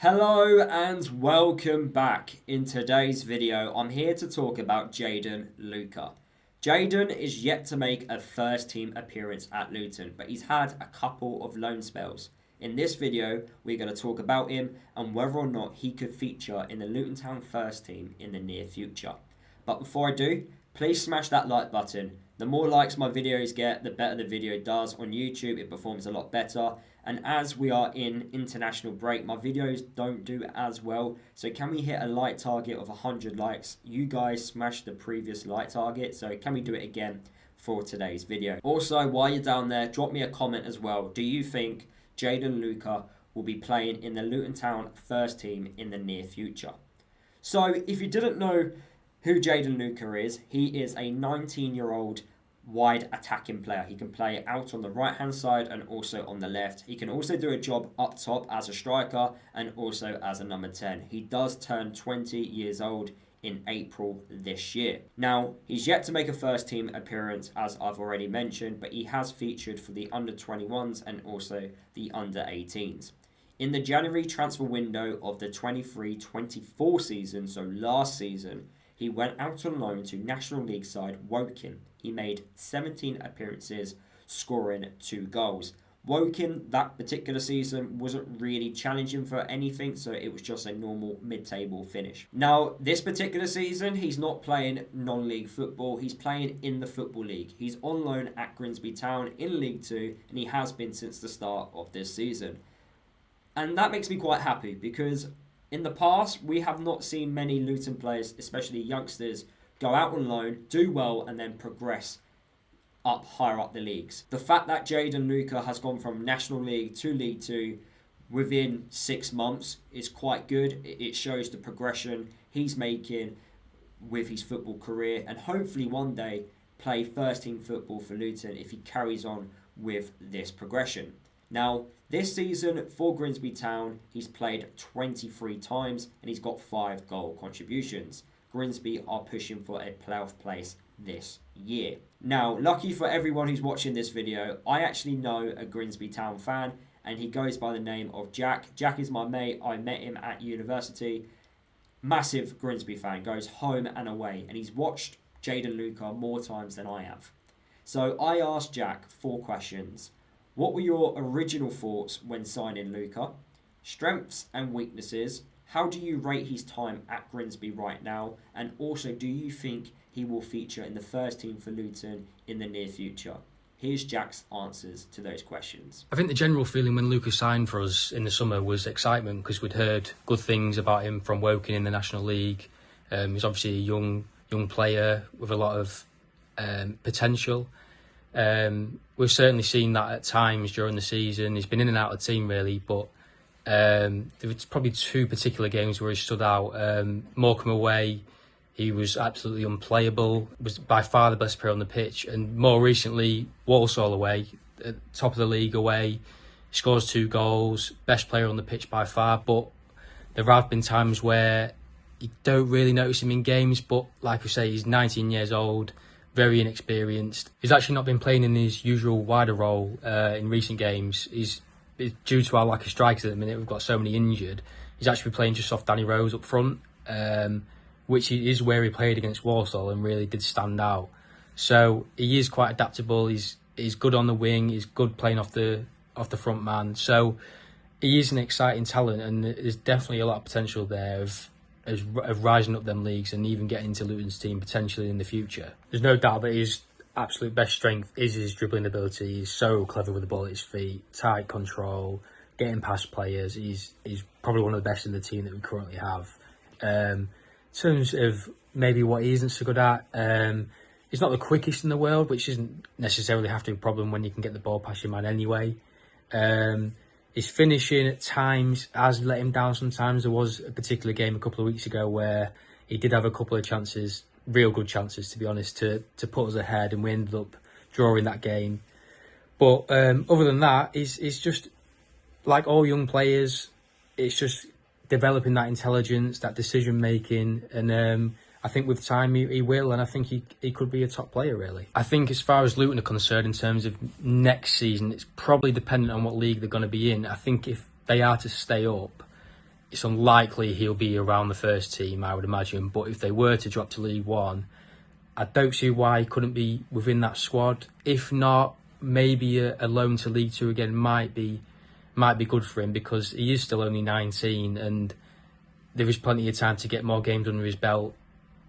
Hello and welcome back. In today's video, I'm here to talk about Jayden Luker. Jayden is yet to make a first team appearance at Luton, but he's had a couple of loan spells. In this video, we're going to talk about him and whether or not he could feature in the Luton Town first team in the near future. But before I do, please smash that like button. The more likes my videos get, the better the video does. On YouTube, it performs a lot better. And as we are in international break, my videos don't do as well. So can we hit a like target of 100 likes? You guys smashed the previous like target. So can we do it again for today's video? Also, while you're down there, drop me a comment as well. Do you think Jayden Luker will be playing in the Luton Town first team in the near future? So if you didn't know who Jayden Luker is, he is a 19-year-old wide attacking player. He can play out on the right hand side and also on the left. He can also do a job up top as a striker and also as a number 10. He does turn 20 years old in April this year. Now, he's yet to make a first team appearance, as I've already mentioned, but he has featured for the under 21s and also the under 18s. In the January transfer window of the 23-24 season, so last season, he went out on loan to National League side Woking. He made 17 appearances, scoring 2 goals. Woking, that particular season, wasn't really challenging for anything, so it was just a normal mid-table finish. Now, this particular season, he's not playing non-league football. He's playing in the Football League. He's on loan at Grimsby Town in League 2, and he has been since the start of this season. And that makes me quite happy because in the past, we have not seen many Luton players, especially youngsters, go out on loan, do well, and then progress up higher up the leagues. The fact that Jayden Luker has gone from National League to League 2 within 6 months is quite good. It shows the progression he's making with his football career and hopefully one day play first team football for Luton if he carries on with this progression. Now, this season for Grimsby Town, he's played 23 times and he's got 5 goal contributions. Grimsby are pushing for a playoff place this year. Now, lucky for everyone who's watching this video, I actually know a Grimsby Town fan and he goes by the name of Jack. Jack is my mate. I met him at university. Massive Grimsby fan, goes home and away, and he's watched Jayden Luker more times than I have. So I asked Jack 4 questions. What were your original thoughts when signing Luker? Strengths and weaknesses. How do you rate his time at Grimsby right now? And also, do you think he will feature in the first team for Luton in the near future? Here's Jack's answers to those questions. I think the general feeling when Luker signed for us in the summer was excitement because we'd heard good things about him from Woking in the National League. He's obviously a young player with a lot of potential. We've certainly seen that at times during the season. He's been in and out of the team really, but there was probably 2 particular games where he stood out. Morecambe away, he was absolutely unplayable, was by far the best player on the pitch, and more recently, Walsall away, at top of the league away, scores 2 goals, best player on the pitch by far, but there have been times where you don't really notice him in games, but like I say, he's 19 years old, very inexperienced. He's actually not been playing in his usual wider role in recent games. He's due to our lack of strikers at the minute, we've got so many injured. He's actually playing just off Danny Rose up front, which is where he played against Walsall and really did stand out. So he is quite adaptable. He's good on the wing. He's good playing off the front man. So he is an exciting talent, and there's definitely a lot of potential there of rising up them leagues and even getting into Luton's team potentially in the future. There's no doubt that his absolute best strength is his dribbling ability. He's so clever with the ball at his feet, tight control, getting past players. He's probably one of the best in the team that we currently have. In terms of maybe what he isn't so good at, he's not the quickest in the world, which doesn't necessarily have to be a problem when you can get the ball past your man anyway. His finishing at times has let him down sometimes. There was a particular game a couple of weeks ago where he did have a couple of chances, real good chances to be honest, to put us ahead, and we ended up drawing that game. But other than that, he's just like all young players. It's just developing that intelligence, that decision making, and I think with time he will, and I think he could be a top player really. I think as far as Luton are concerned in terms of next season, it's probably dependent on what league they're going to be in. I think if they are to stay up, it's unlikely he'll be around the first team, I would imagine. But if they were to drop to League One, I don't see why he couldn't be within that squad. If not, maybe a loan to League Two again might be good for him, because he is still only 19 and there is plenty of time to get more games under his belt,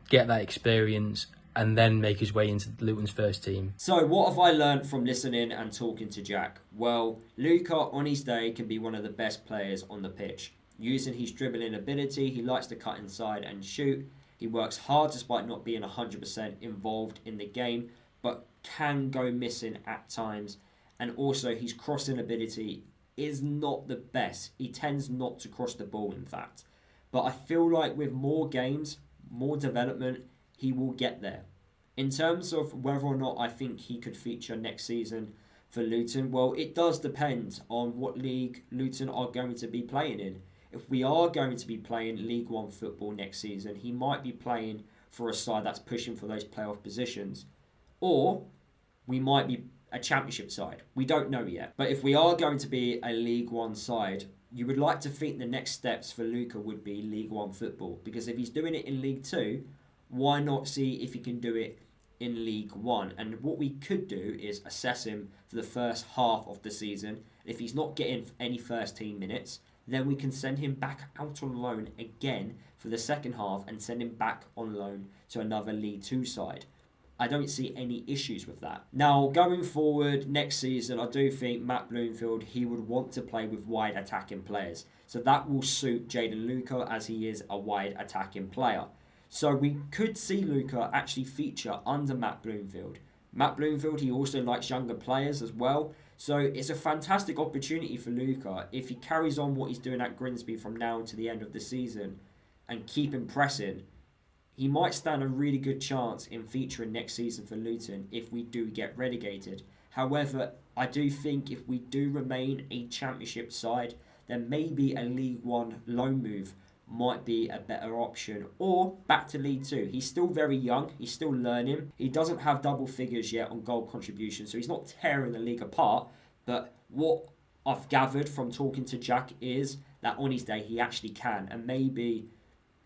get that experience, and then make his way into Luton's first team. So what have I learned from listening and talking to Jack? Well, Luker on his day can be one of the best players on the pitch. Using his dribbling ability, he likes to cut inside and shoot. He works hard despite not being 100% involved in the game, but can go missing at times. And also his crossing ability is not the best. He tends not to cross the ball, in fact. But I feel like with more games, more development, he will get there. In terms of whether or not I think he could feature next season for Luton, well, it does depend on what league Luton are going to be playing in. If we are going to be playing League One football next season, he might be playing for a side that's pushing for those playoff positions. Or we might be a championship side. We don't know yet. But if we are going to be a League One side, you would like to think the next steps for Luker would be League One football. Because if he's doing it in League Two, why not see if he can do it in League One? And what we could do is assess him for the first half of the season. If he's not getting any first team minutes, then we can send him back out on loan again for the second half and send him back on loan to another League Two side. I don't see any issues with that. Now, going forward next season, I do think Matt Bloomfield, he would want to play with wide attacking players. So that will suit Jayden Luker, as he is a wide attacking player. So we could see Luker actually feature under Matt Bloomfield. Matt Bloomfield, he also likes younger players as well. So it's a fantastic opportunity for Luker if he carries on what he's doing at Grimsby from now to the end of the season and keep impressing. He might stand a really good chance in featuring next season for Luton if we do get relegated. However, I do think if we do remain a championship side, then maybe a League One loan move might be a better option, or back to League Two. He's still very young, he's still learning. He doesn't have double figures yet on goal contribution, so he's not tearing the league apart. But what I've gathered from talking to Jack is that on his day he actually can, and maybe,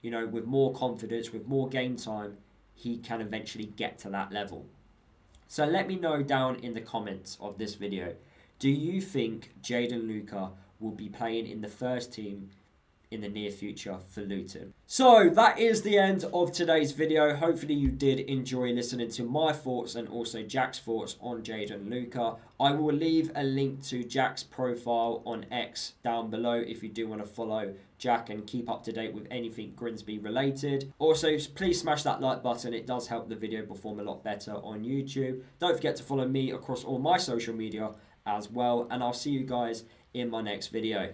you know, with more confidence, with more game time, he can eventually get to that level. So let me know down in the comments of this video, do you think Jayden Luker will be playing in the first team in the near future for Luton? So that is the end of today's video. Hopefully you did enjoy listening to my thoughts and also Jack's thoughts on Jayden Luker. I will leave a link to Jack's profile on X down below if you do want to follow Jack and keep up to date with anything Grimsby related. Also, please smash that like button. It does help the video perform a lot better on YouTube. Don't forget to follow me across all my social media as well, and I'll see you guys in my next video.